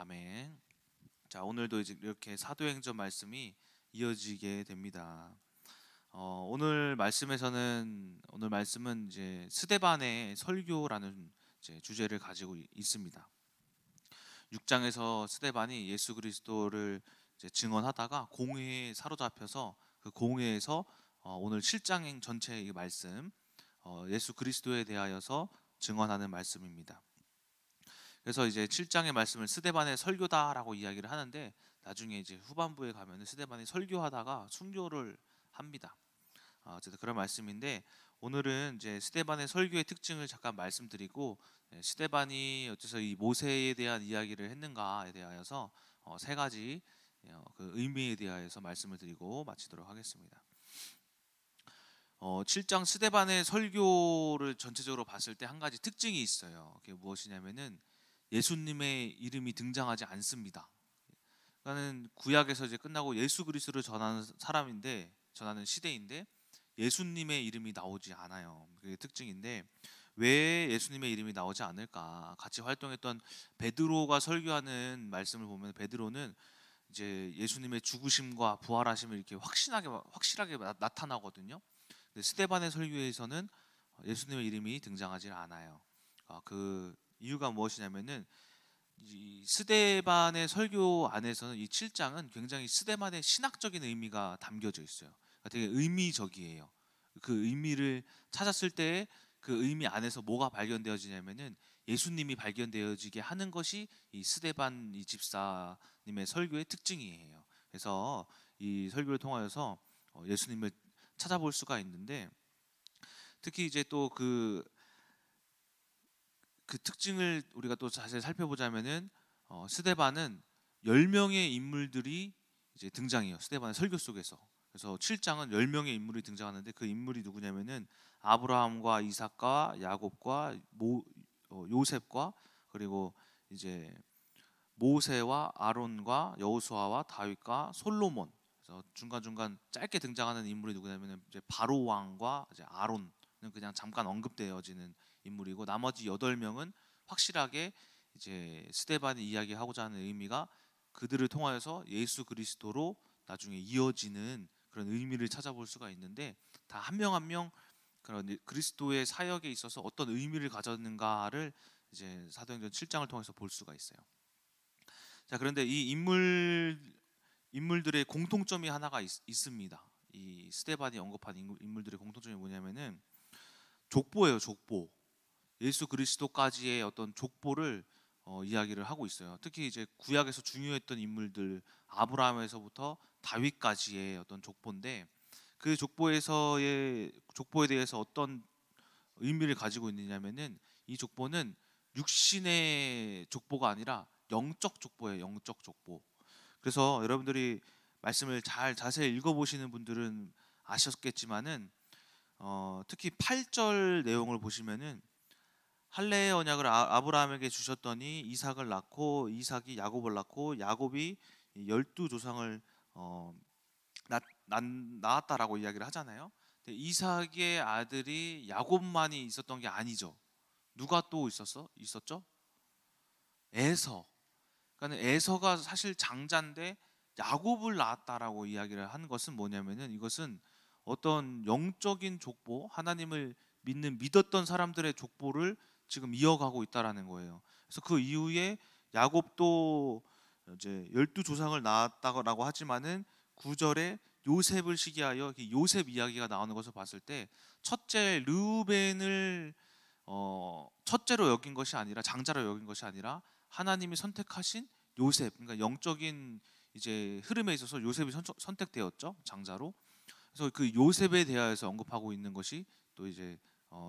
아멘. 자, 오늘도 이제 이렇게 사도행전 말씀이 이어지게 됩니다. 오늘 말씀은 이제 스데반의 설교라는 이제 주제를 가지고 있습니다. 6장에서 스데반이 예수 그리스도를 이제 증언하다가 공회에 사로잡혀서 그 공회에서 오늘 7장 전체 이 말씀, 예수 그리스도에 대하여서 증언하는 말씀입니다. 그래서 이제 7장의 말씀을 스데반의 설교다라고 이야기를 하는데, 나중에 이제 후반부에 가면은 스데반이 설교하다가 순교를 합니다. 어쨌든 그런 말씀인데, 오늘은 이제 스데반의 설교의 특징을 잠깐 말씀드리고, 스데반이 어째서 이 모세에 대한 이야기를 했는가에 대하여서 세 가지 그 의미에 대하여서 말씀을 드리고 마치도록 하겠습니다. 7장 스데반의 설교를 전체적으로 봤을 때 한 가지 특징이 있어요. 그게 무엇이냐면은 예수님의 이름이 등장하지 않습니다. 그러니까는 구약에서 이제 끝나고 예수 그리스도를 전하는 시대인데 예수님의 이름이 나오지 않아요. 그게 특징인데, 왜 예수님의 이름이 나오지 않을까? 같이 활동했던 베드로가 설교하는 말씀을 보면 베드로는 이제 예수님의 죽으심과 부활하심을 이렇게 확실하게 나타나거든요. 근데 스데반의 설교에서는 예수님의 이름이 등장하지 않아요. 그 이유가 무엇이냐면은 이 스데반의 설교 안에서는 이 7장은 굉장히 스데반의 신학적인 의미가 담겨져 있어요. 그러니까 되게 의미적이에요. 그 의미를 찾았을 때 그 의미 안에서 뭐가 발견되어지냐면은 예수님이 발견되어지게 하는 것이 이 스데반 이 집사님의 설교의 특징이에요. 그래서 이 설교를 통하여서 예수님을 찾아볼 수가 있는데, 특히 이제 또 그 특징을 우리가 또 자세히 살펴보자면은 스데반은 10명의 인물들이 이제 등장해요. 스데반의 설교 속에서. 그래서 7장은 10명의 인물이 등장하는데, 그 인물이 누구냐면은 아브라함과 이삭과 야곱과 요셉과, 그리고 이제 모세와 아론과 여호수아와 다윗과 솔로몬. 그래서 중간중간 짧게 등장하는 인물이 누구냐면은 이제 바로 왕과 이제 아론은 그냥 잠깐 언급되어지는 인물이고, 나머지 8명은 확실하게 이제 스데반이 이야기하고자 하는 의미가 그들을 통하여서 예수 그리스도로 나중에 이어지는 그런 의미를 찾아볼 수가 있는데, 다 한 명 한 명 그런 그리스도의 사역에 있어서 어떤 의미를 가졌는가를 이제 사도행전 7장을 통해서 볼 수가 있어요. 자, 그런데 이 인물들의 공통점이 하나가 있습니다. 이 스데반이 언급한 인물들의 공통점이 뭐냐면은 족보예요, 족보. 예수 그리스도까지의 어떤 족보를 이야기를 하고 있어요. 특히 이제 구약에서 중요했던 인물들, 아브라함에서부터 다윗까지의 어떤 족보인데, 그 족보에 대해서 어떤 의미를 가지고 있느냐면은 이 족보는 육신의 족보가 아니라 영적 족보예요. 영적 족보. 그래서 여러분들이 말씀을 잘 자세히 읽어보시는 분들은 아셨겠지만은 특히 8절 내용을 보시면은 할례의 언약을 아브라함에게 주셨더니 이삭을 낳고 이삭이 야곱을 낳고 야곱이 12조상을 어, 낳았다라고 이야기를 하잖아요. 근데 이삭의 아들이 야곱만이 있었던 게 아니죠. 누가 또 있었죠? 에서. 그러니까 에서가 사실 장자인데 야곱을 낳았다라고 이야기를 하는 것은 뭐냐면은, 이것은 어떤 영적인 족보, 하나님을 믿었던 사람들의 족보를 지금 이어가고 있다라는 거예요. 그래서 그 이후에 야곱도 이제 12조상을 낳았다고 하지만은 9절에 요셉을 시기하여 요셉 이야기가 나오는 것을 봤을 때, 첫째 르우벤을 첫째로 여긴 것이 아니라, 장자로 여긴 것이 아니라 하나님이 선택하신 요셉, 그러니까 영적인 이제 흐름에 있어서 요셉이 선택되었죠, 장자로. 그래서 그 요셉에 대하여서 언급하고 있는 것이 또 이제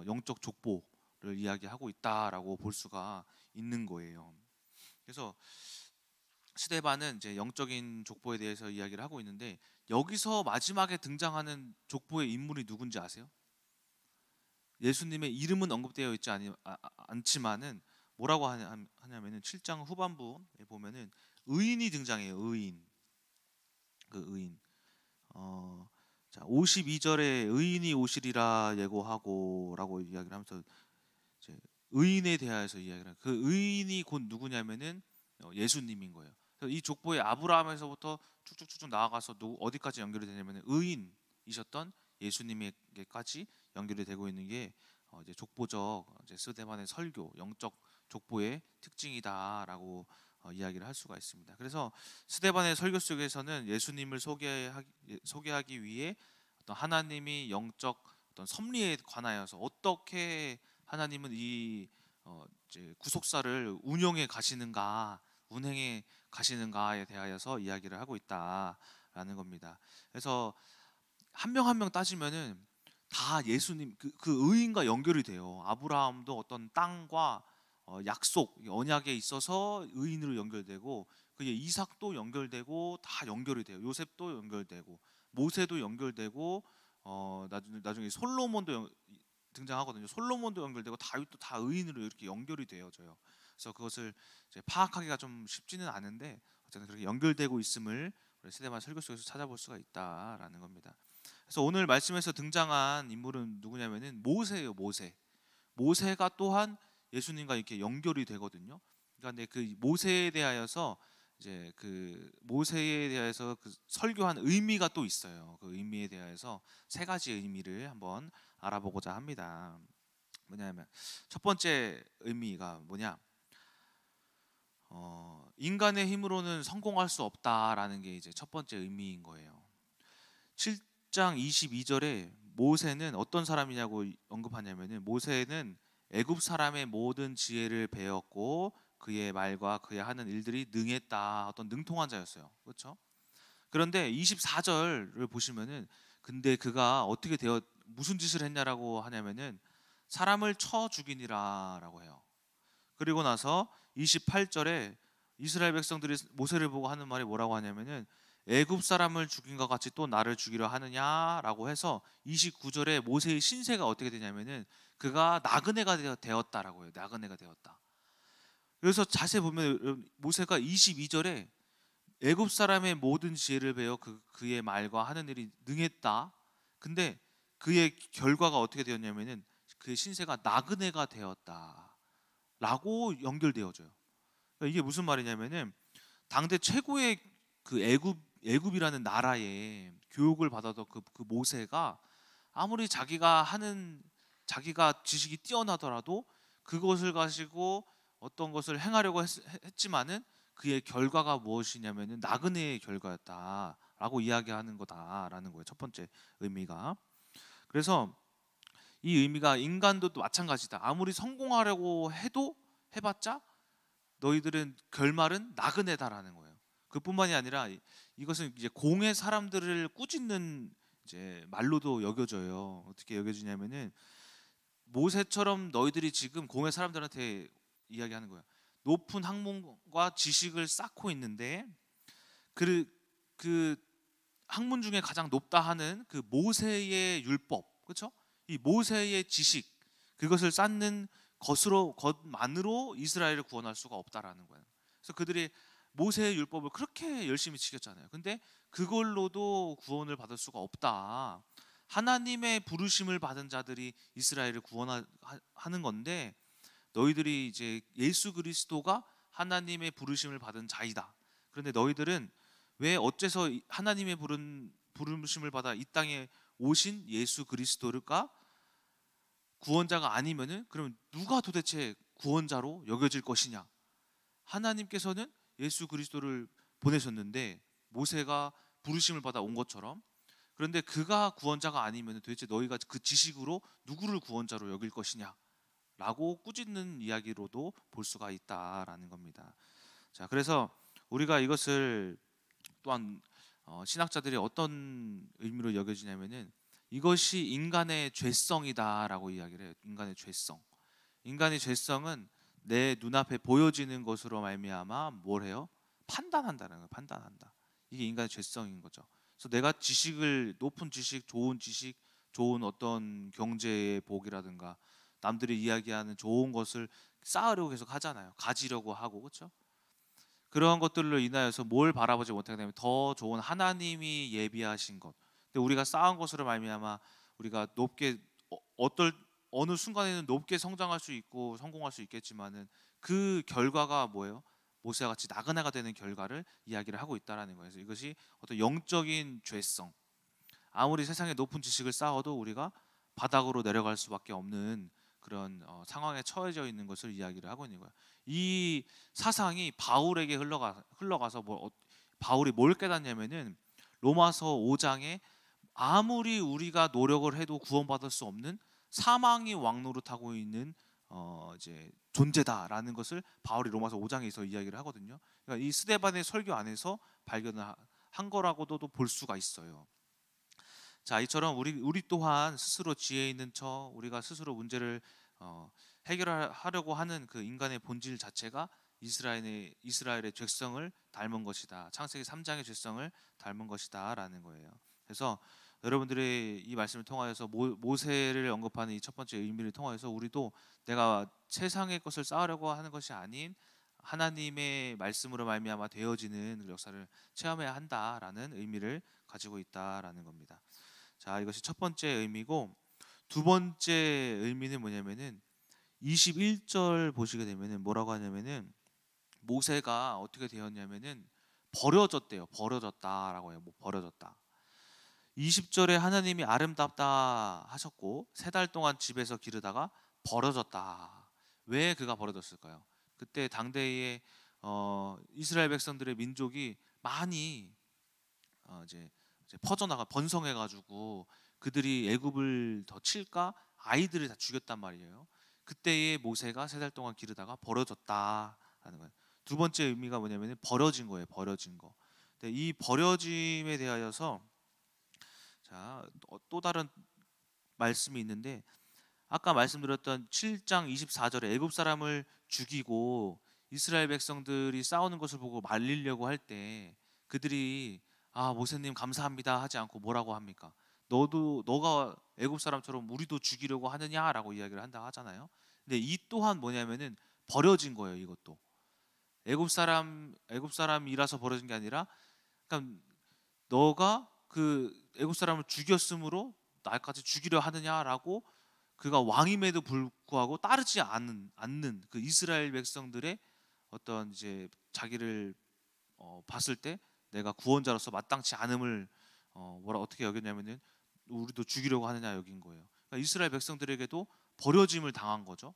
영적 족보를 이야기하고 있다라고 볼 수가 있는 거예요. 그래서 스데반은 이제 영적인 족보에 대해서 이야기를 하고 있는데, 여기서 마지막에 등장하는 족보의 인물이 누군지 아세요? 예수님의 이름은 언급되어 있지 않지만은 뭐라고 하냐면은 7장 후반부에 보면은 의인이 등장해요. 의인. 그 의인. 자, 52절에 의인이 오시리라 예고하고라고 이야기를 하면서 이제 의인에 대하여서 이야기를 해요. 그 의인이 곧 누구냐면은 예수님인 거예요. 그래서 이 족보의 아브라함에서부터 쭉쭉쭉쭉 나아가서 어디까지 연결이 되냐면 의인이셨던 예수님에게까지 연결이 되고 있는 게 이제 족보적 이제 스데반의 설교, 영적 족보의 특징이다라고 이야기를 할 수가 있습니다. 그래서 스데반의 설교 속에서는 예수님을 소개하기 위해 어떤 하나님이 영적 어떤 섭리에 관하여서 어떻게 하나님은 이 이제 구속사를 운행해 가시는가에 대하여서 이야기를 하고 있다라는 겁니다. 그래서 한 명 한 명 따지면은 다 예수님 그 의인과 연결이 돼요. 아브라함도 어떤 땅과 약속 언약에 있어서 의인으로 연결되고, 그게 이삭도 연결되고 다 연결이 돼요. 요셉도 연결되고 모세도 연결되고 나중에 솔로몬도 등장하거든요. 솔로몬도 연결되고 다윗도 다 의인으로 이렇게 연결이 되어져요. 그래서 그것을 이제 파악하기가 좀 쉽지는 않은데 어쨌든 그렇게 연결되고 있음을 우리 스데반 설교 속에서 찾아볼 수가 있다라는 겁니다. 그래서 오늘 말씀에서 등장한 인물은 누구냐면은 모세예요. 모세가 또한 예수님과 이렇게 연결이 되거든요. 그러니까 그 모세에 대하여서 이제 그 모세에 대해서 그 설교한 의미가 또 있어요. 그 의미에 대해서 세 가지 의미를 한번 알아보고자 합니다. 뭐냐면 첫 번째 의미가 뭐냐? 인간의 힘으로는 성공할 수 없다라는 게 이제 첫 번째 의미인 거예요. 7장 22절에 모세는 어떤 사람이냐고 언급하냐면은 모세는 애굽 사람의 모든 지혜를 배웠고 그의 말과 그의 하는 일들이 능했다. 어떤 능통한 자였어요. 그렇죠? 그런데 24절을 보시면은 근데 그가 어떻게 되어 무슨 짓을 했냐라고 하냐면은 사람을 쳐 죽이니라라고 해요. 그리고 나서 28절에 이스라엘 백성들이 모세를 보고 하는 말이 뭐라고 하냐면은 애굽 사람을 죽인 것 같이 또 나를 죽이려 하느냐라고 해서 29절에 모세의 신세가 어떻게 되냐면은 그가 나그네가 되었다라고 해요. 나그네가 되었다. 그래서 자세히 보면 모세가 22절에 애굽 사람의 모든 지혜를 배워 그의 말과 하는 일이 능했다. 근데 그의 결과가 어떻게 되었냐면은 그의 신세가 나그네가 되었다라고 연결되어져요. 그러니까 이게 무슨 말이냐면은 당대 최고의 그 애굽이라는 나라에 교육을 받아서 그 모세가 아무리 자기가 지식이 뛰어나더라도 그것을 가지고 어떤 것을 행하려고 했지만은 그의 결과가 무엇이냐면은 나그네의 결과였다라고 이야기하는 거다라는 거예요. 첫 번째 의미가. 그래서 이 의미가 인간도 또 마찬가지다. 아무리 성공하려고 해봤자 너희들은 결말은 나그네다라는 거예요. 그뿐만이 아니라 이것은 이제 공의 사람들을 꾸짖는 이제 말로도 여겨져요. 어떻게 여겨지냐면은 모세처럼 너희들이 지금 공의 사람들한테 이야기하는 거예요. 높은 학문과 지식을 쌓고 있는데 그 학문 중에 가장 높다 하는 그 모세의 율법, 그렇죠? 이 모세의 지식 그것을 쌓는 것만으로 이스라엘을 구원할 수가 없다라는 거예요. 그래서 그들이 모세의 율법을 그렇게 열심히 지켰잖아요. 근데 그걸로도 구원을 받을 수가 없다. 하나님의 부르심을 받은 자들이 이스라엘을 구원하는 건데 너희들이 이제 예수 그리스도가 하나님의 부르심을 받은 자이다. 그런데 너희들은 왜 어째서 하나님의 부르심을 받아 이 땅에 오신 예수 그리스도가 구원자가 아니면은 그러면 누가 도대체 구원자로 여겨질 것이냐? 하나님께서는 예수 그리스도를 보내셨는데 모세가 부르심을 받아 온 것처럼, 그런데 그가 구원자가 아니면 도대체 너희가 그 지식으로 누구를 구원자로 여길 것이냐? 라고 꾸짖는 이야기로도 볼 수가 있다라는 겁니다. 자, 그래서 우리가 이것을 또한 신학자들이 어떤 의미로 여겨지냐면은 이것이 인간의 죄성이다라고 이야기를 해요. 인간의 죄성. 인간의 죄성은 내 눈앞에 보여지는 것으로 말미암아 뭘 해요? 판단한다는 거예요. 판단한다. 이게 인간의 죄성인 거죠. 그래서 내가 높은 지식, 좋은 어떤 경제의 복이라든가 남들이 이야기하는 좋은 것을 쌓으려고 계속 하잖아요. 가지려고 하고, 그렇죠? 그러한 것들로 인하여서 뭘 바라보지 못하게 되면 더 좋은 하나님이 예비하신 것. 근데 우리가 쌓은 것으로 말미암아 우리가 높게 어느 순간에는 높게 성장할 수 있고 성공할 수 있겠지만은 그 결과가 뭐예요? 모세와 같이 나그네가 되는 결과를 이야기를 하고 있다라는 거예요. 그래서 이것이 어떤 영적인 죄성, 아무리 세상에 높은 지식을 쌓아도 우리가 바닥으로 내려갈 수밖에 없는 그런 상황에 처해져 있는 것을 이야기를 하고 있는 거예요. 이 사상이 바울에게 흘러가서 바울이 뭘 깨닫냐면은 로마서 5장에 아무리 우리가 노력을 해도 구원받을 수 없는 사망이 왕노릇하고 있는 이제 존재다라는 것을 바울이 로마서 5장에서 이야기를 하거든요. 그러니까 이 스데반의 설교 안에서 발견을 한 거라고도 볼 수가 있어요. 자, 이처럼 우리 또한 스스로 지혜 있는 척 우리가 스스로 문제를 해결하려고 하는 그 인간의 본질 자체가 이스라엘의 죄성을 닮은 것이다. 창세기 3장의 죄성을 닮은 것이다라는 거예요. 그래서 여러분들의 이 말씀을 통하여서 모세를 언급하는 이 첫 번째 의미를 통하여서 우리도 내가 세상의 것을 쌓으려고 하는 것이 아닌 하나님의 말씀으로 말미암아 되어지는 그 역사를 체험해야 한다라는 의미를 가지고 있다라는 겁니다. 자, 이것이 첫 번째 의미고, 두 번째 의미는 뭐냐면은 21절 보시게 되면은 뭐라고 하냐면은 모세가 어떻게 되었냐면은 버려졌대요. 버려졌다라고 해요. 버려졌다. 20절에 하나님이 아름답다 하셨고 3달 동안 집에서 기르다가 버려졌다. 왜 그가 버려졌을까요? 그때 당대의 이스라엘 백성들의 민족이 많이 이제 퍼져나가 번성해가지고 그들이 애굽을 더 칠까 아이들을 다 죽였단 말이에요. 그때의 모세가 3달 동안 기르다가 버려졌다라는 거예요. 두 번째 의미가 뭐냐면 버려진 거예요. 버려진 거. 근데 이 버려짐에 대하여서 자, 또 다른 말씀이 있는데 아까 말씀드렸던 7장 24절에 애굽 사람을 죽이고 이스라엘 백성들이 싸우는 것을 보고 말리려고 할 때 그들이 모세님 감사합니다 하지 않고 뭐라고 합니까? 너가 애굽 사람처럼 우리도 죽이려고 하느냐라고 이야기를 한다 하잖아요. 근데 이 또한 뭐냐면은 버려진 거예요. 이것도 애굽 사람이라서 버려진 게 아니라, 그러니까 너가 그 애굽 사람을 죽였으므로 나까지 죽이려 하느냐라고 그가 왕임에도 불구하고 따르지 않는 그 이스라엘 백성들의 어떤 이제 자기를 봤을 때 내가 구원자로서 마땅치 않음을 어떻게 여겼냐면은 우리도 죽이려고 하느냐 여긴 거예요. 그러니까 이스라엘 백성들에게도 버려짐을 당한 거죠.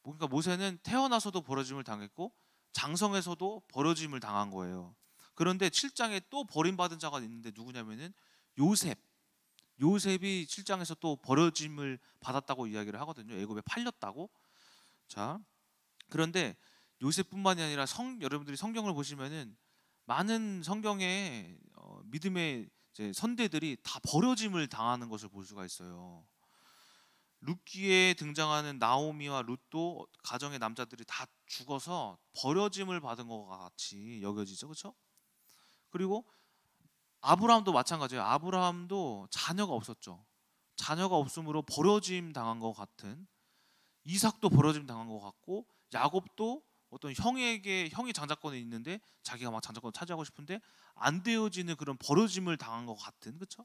그러니까 모세는 태어나서도 버려짐을 당했고 장성에서도 버려짐을 당한 거예요. 그런데 7장에 또 버림받은 자가 있는데 누구냐면은 요셉이 7장에서 또 버려짐을 받았다고 이야기를 하거든요. 애굽에 팔렸다고. 자, 그런데 요셉뿐만이 아니라 여러분들이 성경을 보시면은 많은 성경의 믿음의 이제 선대들이 다 버려짐을 당하는 것을 볼 수가 있어요. 룻기에 등장하는 나오미와 룻도 가정의 남자들이 다 죽어서 버려짐을 받은 것과 같이 여겨지죠, 그렇죠? 그리고 아브라함도 마찬가지예요. 아브라함도 자녀가 없었죠. 자녀가 없으므로 버려짐 당한 것 같은, 이삭도 버려짐 당한 것 같고, 야곱도 어떤 형이 장자권에 있는데 자기가 막 장자권을 차지하고 싶은데 안 되어지는 그런 버려짐을 당한 것 같은, 그렇죠?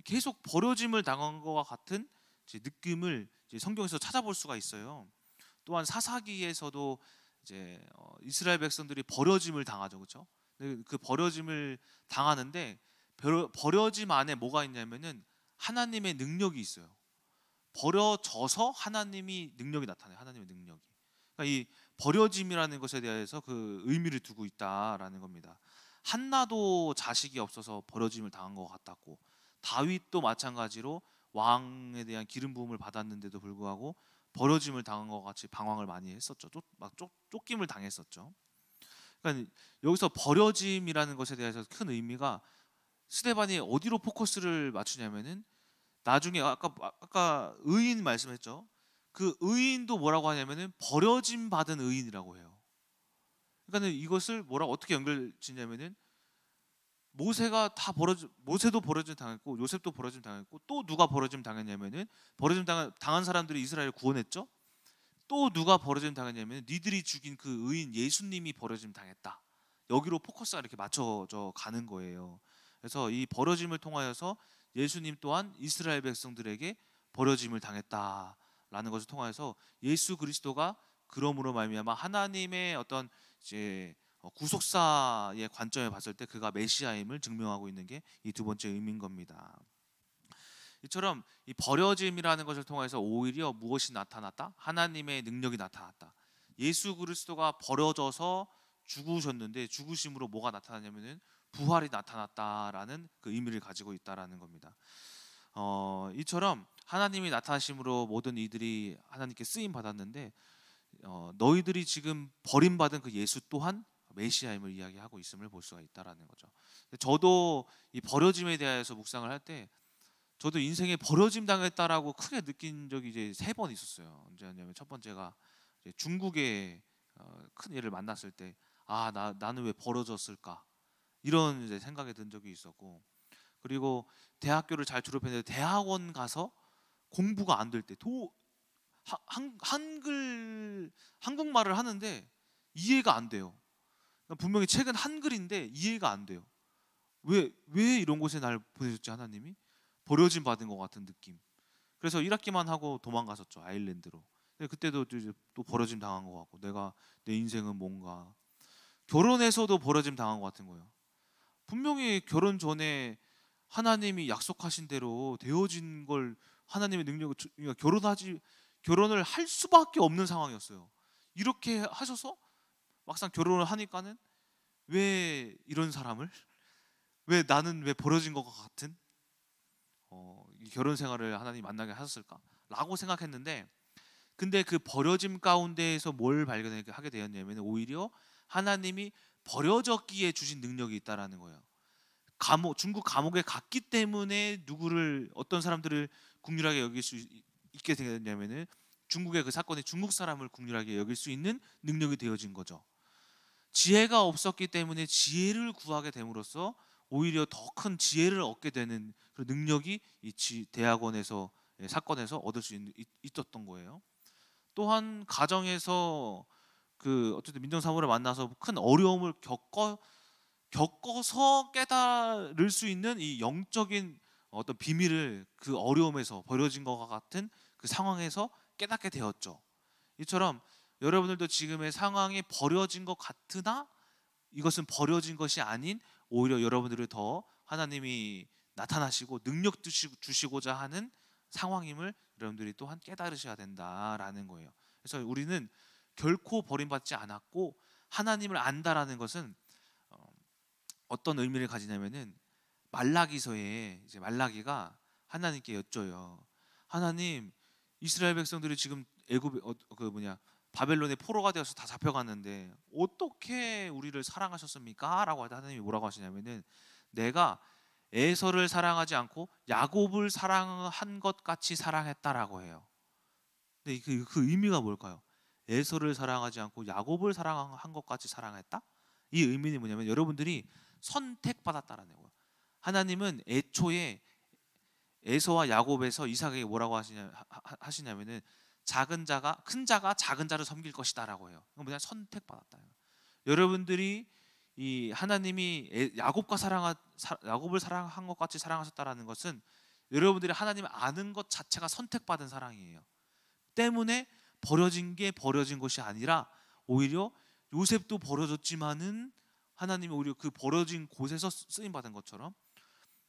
계속 버려짐을 당한 것과 같은 느낌을 성경에서 찾아볼 수가 있어요. 또한 사사기에서도 이제 이스라엘 백성들이 버려짐을 당하죠, 그렇죠? 그 버려짐을 당하는데 버려짐 안에 뭐가 있냐면은 하나님의 능력이 있어요. 버려져서 하나님이 능력이 나타나요. 하나님의 능력이. 그러니까 이 버려짐이라는 것에 대해서 그 의미를 두고 있다라는 겁니다. 한나도 자식이 없어서 버려짐을 당한 것 같았고, 다윗도 마찬가지로 왕에 대한 기름 부음을 받았는데도 불구하고 버려짐을 당한 것 같이 방황을 많이 했었죠. 쫓김을 당했었죠. 그러니까 여기서 버려짐이라는 것에 대해서 큰 의미가 스데반이 어디로 포커스를 맞추냐면은 나중에 아까 의인 말씀했죠. 그 의인도 뭐라고 하냐면은 버려짐 받은 의인이라고 해요. 그러니까 이것을 어떻게 연결짓냐면은 모세도 버려짐 당했고 요셉도 버려짐 당했고 또 누가 버려짐 당했냐면은 버려짐 당한 사람들이 이스라엘을 구원했죠. 또 누가 버려짐 당했냐면 니들이 죽인 그 의인 예수님이 버려짐 당했다. 여기로 포커스가 이렇게 맞춰져 가는 거예요. 그래서 이 버려짐을 통하여서 예수님 또한 이스라엘 백성들에게 버려짐을 당했다라는 것을 통하여서 예수 그리스도가 그러므로 말미암아 하나님의 어떤 이제 구속사의 관점에 봤을 때 그가 메시아임을 증명하고 있는 게 이 두 번째 의미인 겁니다. 이처럼 이 버려짐이라는 것을 통해서 오히려 무엇이 나타났다? 하나님의 능력이 나타났다. 예수 그리스도가 버려져서 죽으셨는데 죽으심으로 뭐가 나타나냐면은 부활이 나타났다라는 그 의미를 가지고 있다라는 겁니다. 이처럼 하나님이 나타나심으로 모든 이들이 하나님께 쓰임 받았는데 너희들이 지금 버림받은 그 예수 또한 메시아임을 이야기하고 있음을 볼 수가 있다라는 거죠. 저도 이 버려짐에 대해서 묵상을 할 때 저도 인생에 버려짐 당했다라고 크게 느낀 적이 이제 3번 있었어요. 언제냐면 첫 번째가 이제 중국에 큰 일을 만났을 때 나는 왜 버려졌을까 이런 이제 생각이 든 적이 있었고, 그리고 대학교를 잘 졸업했는데 대학원 가서 공부가 안 될 때 한국말을 하는데 이해가 안 돼요. 분명히 책은 한글인데 이해가 안 돼요. 왜 이런 곳에 날 보내셨지 하나님이? 버려짐 받은 것 같은 느낌. 그래서 1학기만 하고 도망갔었죠, 아일랜드로. 근데 그때도 이제 또 버려짐 당한 것 같고, 내 인생은 뭔가. 결혼해서도 버려짐 당한 것 같은 거예요. 분명히 결혼 전에 하나님이 약속하신 대로 되어진 걸 하나님의 능력을 결혼을 할 수밖에 없는 상황이었어요. 이렇게 하셔서 막상 결혼을 하니까는 왜 이런 사람을 나는 왜 버려진 것 같은 이 결혼 생활을 하나님 만나게 하셨을까라고 생각했는데, 근데 그 버려짐 가운데에서 뭘 발견하게 되었냐면 오히려 하나님이 버려졌기에 주신 능력이 있다라는 거예요. 중국 감옥에 갔기 때문에 어떤 사람들을 긍휼하게 여길 수 있게 되었냐면은 중국의 그 사건이 중국 사람을 긍휼하게 여길 수 있는 능력이 되어진 거죠. 지혜가 없었기 때문에 지혜를 구하게 됨으로써 오히려 더 큰 지혜를 얻게 되는 그런 능력이 이 대학원에서 사건에서 얻을 수 있었던 거예요. 또한 가정에서 어쨌든 민정사무를 만나서 큰 어려움을 겪어서 깨달을 수 있는 이 영적인 어떤 비밀을 그 어려움에서 버려진 것과 같은 그 상황에서 깨닫게 되었죠. 이처럼 여러분들도 지금의 상황이 버려진 것 같으나 이것은 버려진 것이 아닌 오히려 여러분들을 더 하나님이 나타나시고 능력 주시고자 하는 상황임을 여러분들이 또한 깨달으셔야 된다라는 거예요. 그래서 우리는 결코 버림받지 않았고, 하나님을 안다라는 것은 어떤 의미를 가지냐면은 말라기서에 이제 말라기가 하나님께 여쭤요. 하나님, 이스라엘 백성들이 지금 애굽 바벨론의 포로가 되어서 다 잡혀갔는데 어떻게 우리를 사랑하셨습니까? 라고 할 때 하나님이 뭐라고 하시냐면은 내가 에서를 사랑하지 않고 야곱을 사랑한 것 같이 사랑했다라고 해요. 근데 그 의미가 뭘까요? 에서를 사랑하지 않고 야곱을 사랑한 것 같이 사랑했다? 이 의미는 뭐냐면 여러분들이 선택받았다라는 거예요. 하나님은 애초에 에서와 야곱에서 이삭에게 뭐라고 하시냐면은 큰 자가 작은 자를 섬길 것이다라고 해요. 이건 뭐냐? 선택받았다. 여러분들이 이 하나님이 야곱을 사랑한 것 같이 사랑하셨다라는 것은 여러분들이 하나님을 아는 것 자체가 선택받은 사랑이에요. 때문에 버려진 것이 아니라 오히려 요셉도 버려졌지만은 하나님이 오히려 그 버려진 곳에서 쓰임 받은 것처럼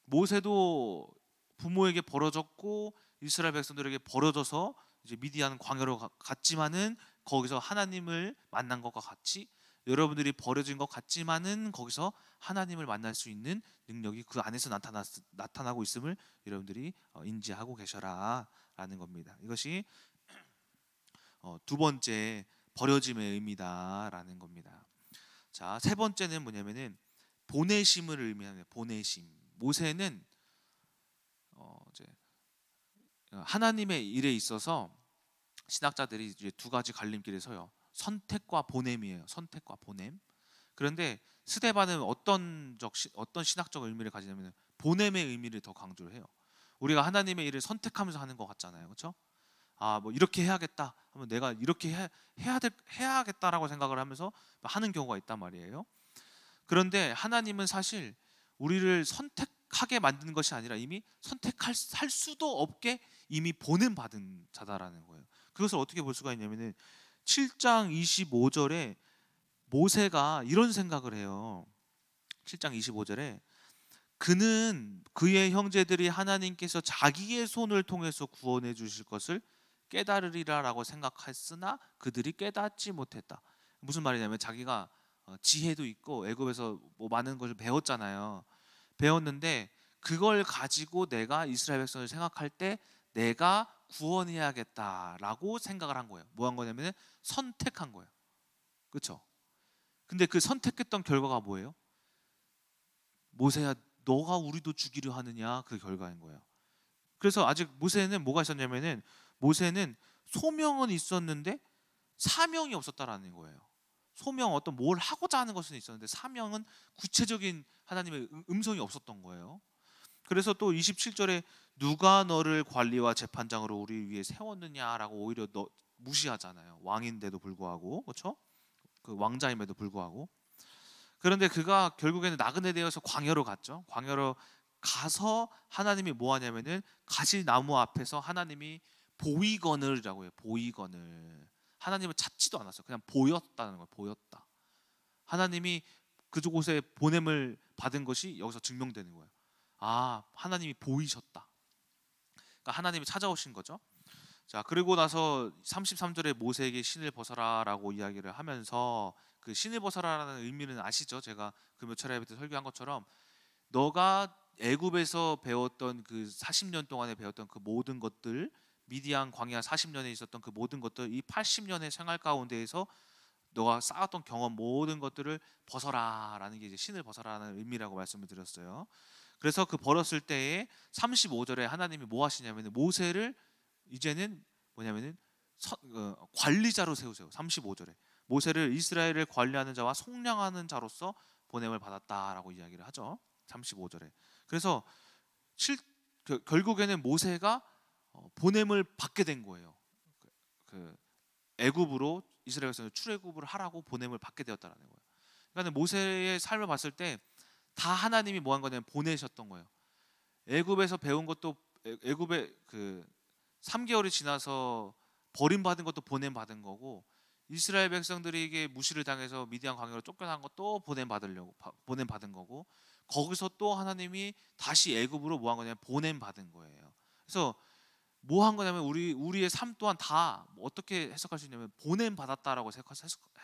모세도 부모에게 버려졌고 이스라엘 백성들에게 버려져서 이제 미디안 광야로 갔지만은 거기서 하나님을 만난 것과 같이 여러분들이 버려진 것 같지만은 거기서 하나님을 만날 수 있는 능력이 그 안에서 나타나고 있음을 여러분들이 인지하고 계셔라라는 겁니다. 이것이 두 번째 버려짐의 의미다라는 겁니다. 자, 세 번째는 뭐냐면은 보내심을 의미하는 보내심. 모세는 이제 하나님의 일에 있어서 신학자들이 이제 두 가지 갈림길에 서요. 선택과 보냄이에요. 선택과 보냄. 그런데 스데반은 어떤 신학적 의미를 가지냐면 보냄의 의미를 더 강조를 해요. 우리가 하나님의 일을 선택하면서 하는 것 같잖아요, 그렇죠? 뭐 이렇게 해야겠다 하면 내가 이렇게 해야겠다라고 생각을 하면서 하는 경우가 있단 말이에요. 그런데 하나님은 사실 우리를 선택하게 만드는 것이 아니라 이미 할 수도 없게 이미 보냄 받은 자다라는 거예요. 그것을 어떻게 볼 수가 있냐면은 7장 25절에 모세가 이런 생각을 해요. 7장 25절에 그는 그의 형제들이 하나님께서 자기의 손을 통해서 구원해 주실 것을 깨달으리라라고 생각했으나 그들이 깨닫지 못했다. 무슨 말이냐면 자기가 지혜도 있고 애굽에서 뭐 많은 것을 배웠잖아요. 배웠는데 그걸 가지고 내가 이스라엘 백성을 생각할 때 내가 구원해야겠다라고 생각을 한 거예요. 뭐 한 거냐면 선택한 거예요. 그렇죠? 근데 그 선택했던 결과가 뭐예요? 모세야 너가 우리도 죽이려 하느냐, 그 결과인 거예요. 그래서 아직 모세는 뭐가 있었냐면은 모세는 소명은 있었는데 사명이 없었다라는 거예요. 소명, 어떤 뭘 하고자 하는 것은 있었는데 사명은 구체적인 하나님의 음성이 없었던 거예요. 그래서 또 27절에 누가 너를 관리와 재판장으로 우리 위해 세웠느냐라고 오히려 너 무시하잖아요. 왕인데도 불구하고, 그렇죠? 그 왕자임에도 불구하고. 그런데 그가 결국에는 나그네 되어서 광야로 갔죠. 광야로 가서 하나님이 뭐 하냐면은 가시나무 앞에서 하나님이 보이거늘이라고 해요. 보이거늘. 하나님을 찾지도 않았어요. 그냥 보였다는 거예요. 보였다. 하나님이 그곳에 보냄을 받은 것이 여기서 증명되는 거예요. 아, 하나님이 보이셨다. 그러니까 하나님이 찾아오신 거죠. 자, 그리고 나서 33절에 모세에게 신을 벗어라라고 이야기를 하면서 그 신을 벗어라라는 의미는 아시죠? 제가 그 몇 차례 때 설교한 것처럼 너가 애굽에서 배웠던 그 40년 동안에 배웠던 그 모든 것들, 미디안 광야 40년에 있었던 그 모든 것들, 이 80년의 생활 가운데에서 너가 쌓았던 경험 모든 것들을 벗어라라는 게 이제 신을 벗어라라는 의미라고 말씀을 드렸어요. 그래서 그 벌었을 때에 35절에 하나님이 뭐 하시냐면 모세를 이제는 뭐냐면은 관리자로 세우세요. 35절에 모세를 이스라엘을 관리하는 자와 속량하는 자로서 보냄을 받았다라고 이야기를 하죠. 35절에. 그래서 결국에는 모세가 보냄을 받게 된 거예요. 그 애굽으로 이스라엘에서 출애굽을 하라고 보냄을 받게 되었다라는 거예요. 그러니까 모세의 삶을 봤을 때 다 하나님이 뭐 한 거냐면 보내셨던 거예요. 애굽에서 배운 것도 애굽에 그 3개월이 지나서 버림받은 것도 보냄받은 거고, 이스라엘 백성들에게 무시를 당해서 미디안 광야로 쫓겨난 것도 보냄받은 거고, 거기서 또 하나님이 다시 애굽으로 뭐 한 거냐면 보냄받은 거예요. 그래서 뭐 한 거냐면 우리의 삶 또한 다 어떻게 해석할 수 있냐면 보냄받았다라고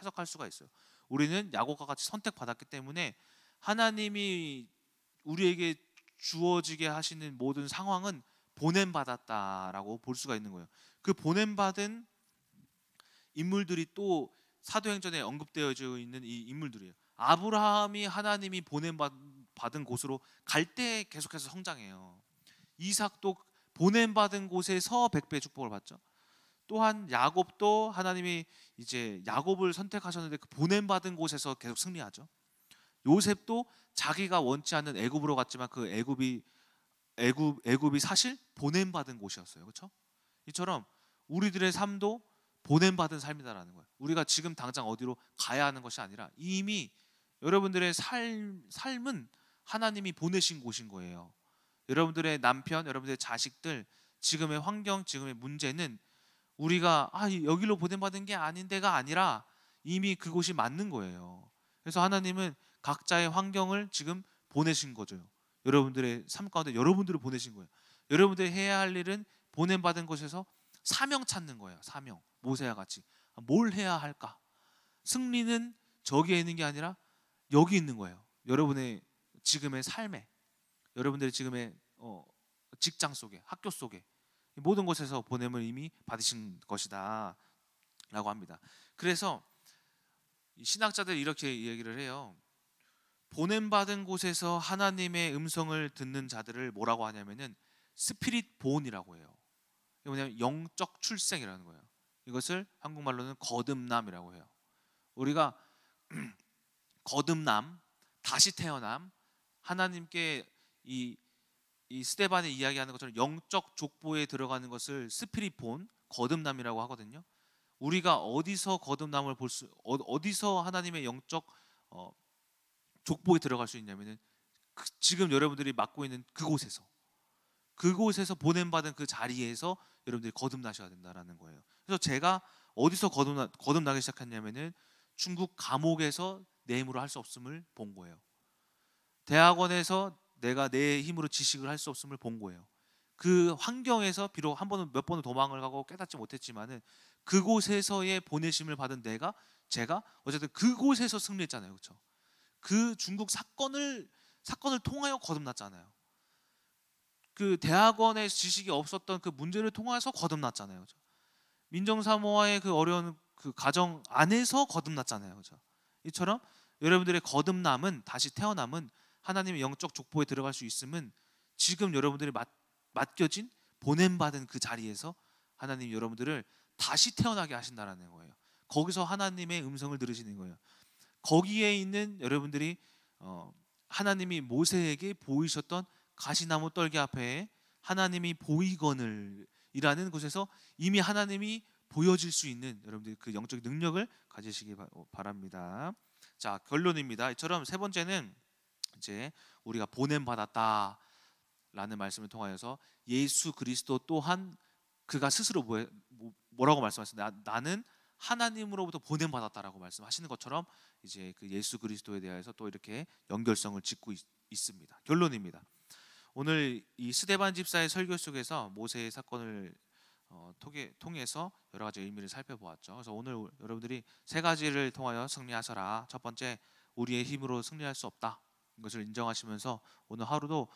해석할 수가 있어요. 우리는 야곱과 같이 선택받았기 때문에 하나님이 우리에게 주어지게 하시는 모든 상황은 보냄받았다라고 볼 수가 있는 거예요. 그 보냄받은 인물들이 또 사도행전에 언급되어져 있는 이 인물들이에요. 아브라함이 하나님이 보냄받은 곳으로 갈 때 계속해서 성장해요. 이삭도 보냄받은 곳에서 100배 축복을 받죠. 또한 야곱도 하나님이 이제 야곱을 선택하셨는데 그 보냄받은 곳에서 계속 승리하죠. 요셉도 자기가 원치 않는 애굽으로 갔지만 그 애굽이 사실 보냄받은 곳이었어요. 그렇죠? 이처럼 우리들의 삶도 보냄받은 삶이다라는 거예요. 우리가 지금 당장 어디로 가야 하는 것이 아니라 이미 여러분들의 삶은 하나님이 보내신 곳인 거예요. 여러분들의 남편, 여러분들의 자식들, 지금의 환경, 지금의 문제는 우리가 여기로 보냄받은 게 아닌데가 아니라 이미 그곳이 맞는 거예요. 그래서 하나님은 각자의 환경을 지금 보내신 거죠. 여러분들의 삶 가운데 여러분들을 보내신 거예요. 여러분들이 해야 할 일은 보냄받은 곳에서 사명 찾는 거예요. 사명. 모세와 같이 뭘 해야 할까? 승리는 저기에 있는 게 아니라 여기 있는 거예요. 여러분의 지금의 삶에, 여러분들의 지금의 직장 속에, 학교 속에 모든 곳에서 보냄을 이미 받으신 것이다 라고 합니다. 그래서 신학자들이 이렇게 얘기를 해요. 보냄받은 곳에서 하나님의 음성을 듣는 자들을 뭐라고 하냐면은 스피릿 본이라고 해요. 이게 뭐냐면 영적 출생이라는 거예요. 이것을 한국말로는 거듭남이라고 해요. 우리가 거듭남, 다시 태어남, 하나님께 이 스데반이 이야기하는 것처럼 영적 족보에 들어가는 것을 스피릿 본, 거듭남이라고 하거든요. 우리가 어디서 거듭남을 어디서 하나님의 영적 족보에 들어갈 수 있냐면은 지금 여러분들이 맡고 있는 그곳에서 보냄받은 그 자리에서 여러분들이 거듭나셔야 된다라는 거예요. 그래서 제가 어디서 거듭나기 시작했냐면은 중국 감옥에서 내 힘으로 할 수 없음을 본 거예요. 대학원에서 내가 내 힘으로 지식을 할 수 없음을 본 거예요. 그 환경에서 비록 몇 번은 도망을 가고 깨닫지 못했지만은 그곳에서의 보내심을 받은 제가 어쨌든 그곳에서 승리했잖아요, 그렇죠? 그 중국 사건을 통하여 거듭났잖아요. 그 대학원에 지식이 없었던 그 문제를 통해서 거듭났잖아요, 그렇죠? 민정사모와의 그 어려운 그 가정 안에서 거듭났잖아요, 그렇죠? 이처럼 여러분들의 거듭남은, 다시 태어남은, 하나님의 영적 족보에 들어갈 수 있음은 지금 여러분들이 맡겨진 보냄받은 그 자리에서 하나님이 여러분들을 다시 태어나게 하신다라는 거예요. 거기서 하나님의 음성을 들으시는 거예요. 거기에 있는 여러분들이 하나님이 모세에게 보이셨던 가시나무 떨기 앞에 하나님이 보이거늘 이라는 곳에서 이미 하나님이 보여질 수 있는 여러분들이 그 영적 능력을 가지시기 바랍니다. 자, 결론입니다. 이처럼 세 번째는 이제 우리가 보냄 받았다 라는 말씀을 통하여서 예수 그리스도 또한 그가 스스로 뭐라고 말씀하셨나요? 나는 하나님으로부터 보냄 받았다라고 말씀하시는 것처럼 이제 그 예수 그리스도에 대해서 또 이렇게 연결성을 짓고 있습니다. 결론입니다. 오늘 이 스데반 집사의 설교 속에서 모세의 사건을 통해서 여러 가지 의미를 살펴보았죠. 그래서 오늘 여러분들이 세 가지를 통하여 승리하셔라. 첫 번째, 우리의 힘으로 승리할 수 없다. 이것을 인정하시면서 오늘 하루도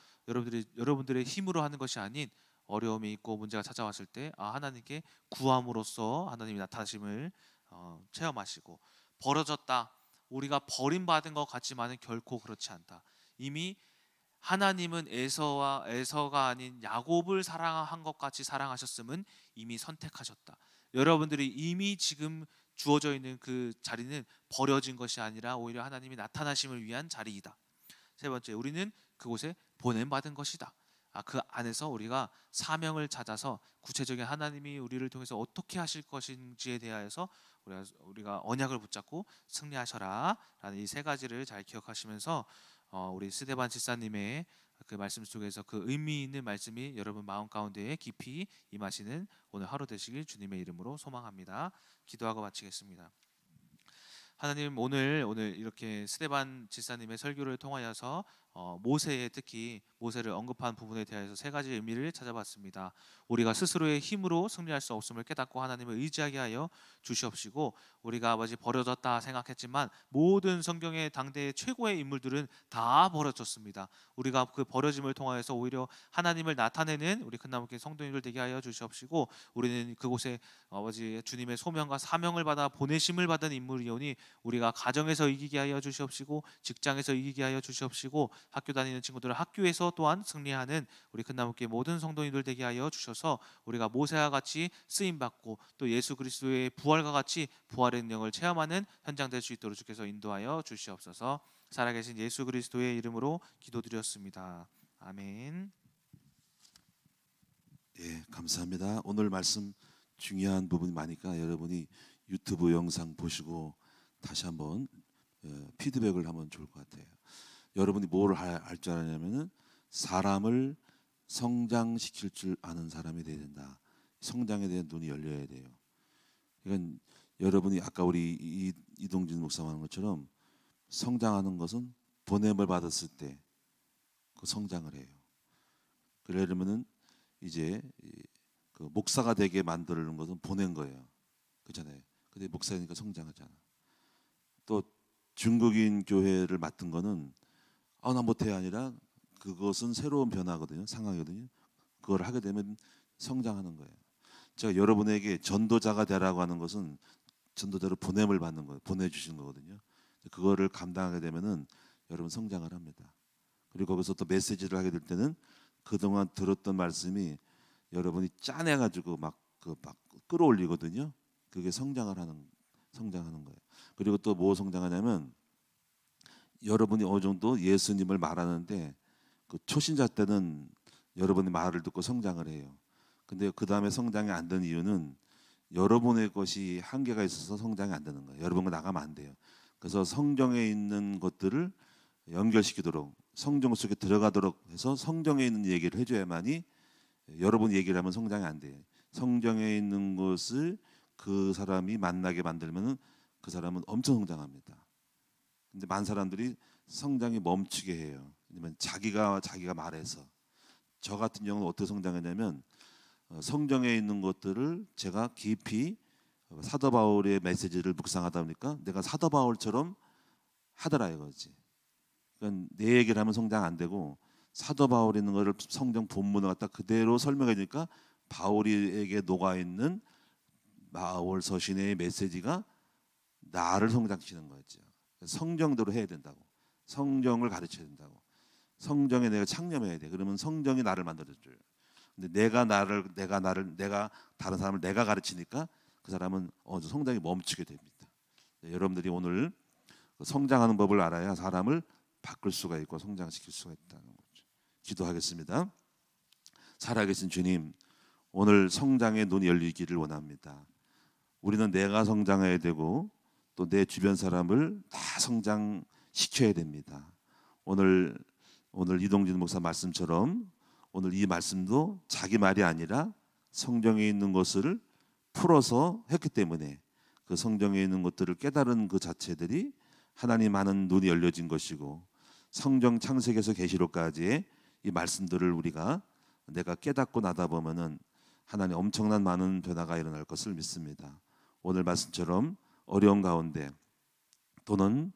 여러분들의 힘으로 하는 것이 아닌 어려움이 있고 문제가 찾아왔을 때 하나님께 구함으로써 하나님이 나타나심을 체험하시고, 버려졌다. 우리가 버림받은 것 같지만은 결코 그렇지 않다. 이미 하나님은 에서가 아닌 야곱을 사랑한 것 같이 사랑하셨음은 이미 선택하셨다. 여러분들이 이미 지금 주어져 있는 그 자리는 버려진 것이 아니라 오히려 하나님이 나타나심을 위한 자리이다. 세 번째, 우리는 그곳에 보냄받은 것이다. 그 안에서 우리가 사명을 찾아서 구체적인 하나님이 우리를 통해서 어떻게 하실 것인지에 대하여서 우리가 언약을 붙잡고 승리하셔라 라는 이 세 가지를 잘 기억하시면서 우리 스데반 집사님의 그 말씀 속에서 그 의미 있는 말씀이 여러분 마음 가운데에 깊이 임하시는 오늘 하루 되시길 주님의 이름으로 소망합니다. 기도하고 마치겠습니다. 하나님, 오늘 이렇게 스데반 집사님의 설교를 통하여서 특히 모세를 언급한 부분에 대해서 세 가지 의미를 찾아봤습니다. 우리가 스스로의 힘으로 승리할 수 없음을 깨닫고 하나님을 의지하게 하여 주시옵시고, 우리가 아버지 버려졌다 생각했지만 모든 성경의 당대의 최고의 인물들은 다 버려졌습니다. 우리가 그 버려짐을 통하여서 오히려 하나님을 나타내는 우리 큰나무교회 성도님들 되게 하여 주시옵시고, 우리는 그곳에 아버지 주님의 소명과 사명을 받아 보내심을 받은 인물이오니 우리가 가정에서 이기게 하여 주시옵시고, 직장에서 이기게 하여 주시옵시고, 학교 다니는 친구들은 학교에서 또한 승리하는 우리 큰나무교회 모든 성도님들 되게 하여 주셔서 우리가 모세와 같이 쓰임 받고 또 예수 그리스도의 부활과 같이 부활의 능력을 체험하는 현장 될 수 있도록 주께서 인도하여 주시옵소서. 살아계신 예수 그리스도의 이름으로 기도드렸습니다. 아멘. 예, 감사합니다. 오늘 말씀 중요한 부분이 많으니까 여러분이 유튜브 영상 보시고 다시 한번 피드백을 하면 좋을 것 같아요. 여러분이 뭘 할 줄 아냐면은 사람을 성장시킬 줄 아는 사람이 돼야 된다. 성장에 대한 눈이 열려야 돼요. 그러니까 여러분이 아까 우리 이동진 목사 말한 것처럼 성장하는 것은 보냄을 받았을 때 그 성장을 해요. 그러려면은 이제 그 목사가 되게 만드는 것은 보낸 거예요. 그렇잖아요. 근데 목사니까 성장하잖아. 또 중국인 교회를 맡은 거는 나 못해 아니라 그것은 새로운 변화거든요. 상황이거든요. 그걸 하게 되면 성장하는 거예요. 제가 여러분에게 전도자가 되라고 하는 것은 전도자로 보냄을 받는 거예요. 보내주신 거거든요. 그거를 감당하게 되면은 여러분 성장을 합니다. 그리고 거기서 또 메시지를 하게 될 때는 그동안 들었던 말씀이 여러분이 짜내가지고 막 끌어올리거든요. 그게 성장하는 거예요. 그리고 또 뭐 성장하냐면 여러분이 어느 정도 예수님을 말하는데 그 초신자 때는 여러분의 말을 듣고 성장을 해요. 근데 그 다음에 성장이 안 되는 이유는 여러분의 것이 한계가 있어서 성장이 안 되는 거예요. 여러분과 나가면 안 돼요. 그래서 성경에 있는 것들을 연결시키도록 성경 속에 들어가도록 해서 성경에 있는 얘기를 해줘야만이 여러분 얘기를 하면 성장이 안 돼요. 성경에 있는 것을 그 사람이 만나게 만들면은 그 사람은 엄청 성장합니다. 근데 많은 사람들이 성장이 멈추게 해요. 왜냐면 자기가 말해서. 저 같은 경우는 어떻게 성장했냐면 성경에 있는 것들을 제가 깊이 사도 바울의 메시지를 묵상하다 보니까 내가 사도 바울처럼 하더라 이거지. 그러니까 내 얘기를 하면 성장 안 되고 사도 바울이 있는 거를 성경 본문을 갖다 그대로 설명해 주니까 바울에게 녹아 있는 바울 서신의 메시지가 나를 성장시키는 거죠. 성경대로 해야 된다고. 성경을 가르쳐야 된다고. 성경에 내가 창념해야 돼. 그러면 성경이 나를 만들어줘요. 근데 내가 다른 사람을 내가 가르치니까 그 사람은 성장이 멈추게 됩니다. 네, 여러분들이 오늘 성장하는 법을 알아야 사람을 바꿀 수가 있고 성장시킬 수가 있다는 거죠. 기도하겠습니다. 살아계신 주님, 오늘 성장의 눈이 열리기를 원합니다. 우리는 내가 성장해야 되고 또 내 주변 사람을 다 성장시켜야 됩니다. 오늘 이동진 목사 말씀처럼 오늘 이 말씀도 자기 말이 아니라 성경에 있는 것을 풀어서 했기 때문에 그 성경에 있는 것들을 깨달은 그 자체들이 하나님 하는 눈이 열려진 것이고 성경 창세기에서 계시록까지의 이 말씀들을 우리가 내가 깨닫고 나다 보면은 하나님 엄청난 많은 변화가 일어날 것을 믿습니다. 오늘 말씀처럼 어려운 가운데 또는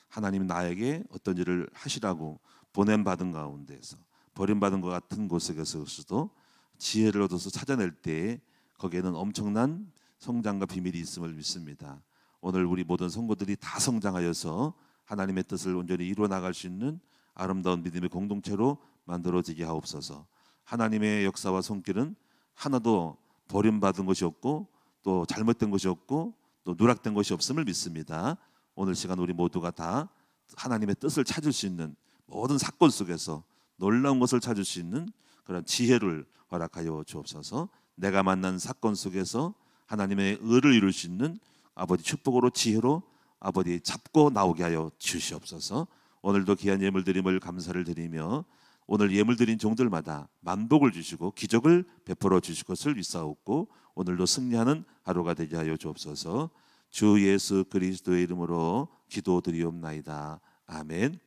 하나님 나에게 어떤 일을 하시라고 보냄받은 가운데서 버림받은 것 같은 곳에서도 지혜를 얻어서 찾아낼 때에 거기에는 엄청난 성장과 비밀이 있음을 믿습니다. 오늘 우리 모든 성도들이 다 성장하여서 하나님의 뜻을 온전히 이루어 나갈 수 있는 아름다운 믿음의 공동체로 만들어지게 하옵소서. 하나님의 역사와 손길은 하나도 버림받은 것이 없고 또 잘못된 것이 없고 또 누락된 것이 없음을 믿습니다. 오늘 시간 우리 모두가 다 하나님의 뜻을 찾을 수 있는 모든 사건 속에서 놀라운 것을 찾을 수 있는 그런 지혜를 허락하여 주옵소서. 내가 만난 사건 속에서 하나님의 의를 이룰 수 있는 아버지 축복으로 지혜로 아버지 잡고 나오게 하여 주시옵소서. 오늘도 귀한 예물 드림을 감사를 드리며 오늘 예물 드린 종들마다 만복을 주시고 기적을 베풀어 주실 것을 믿사옵고 오늘도 승리하는 하루가 되게 하여 주옵소서. 주 예수 그리스도의 이름으로 기도드리옵나이다. 아멘.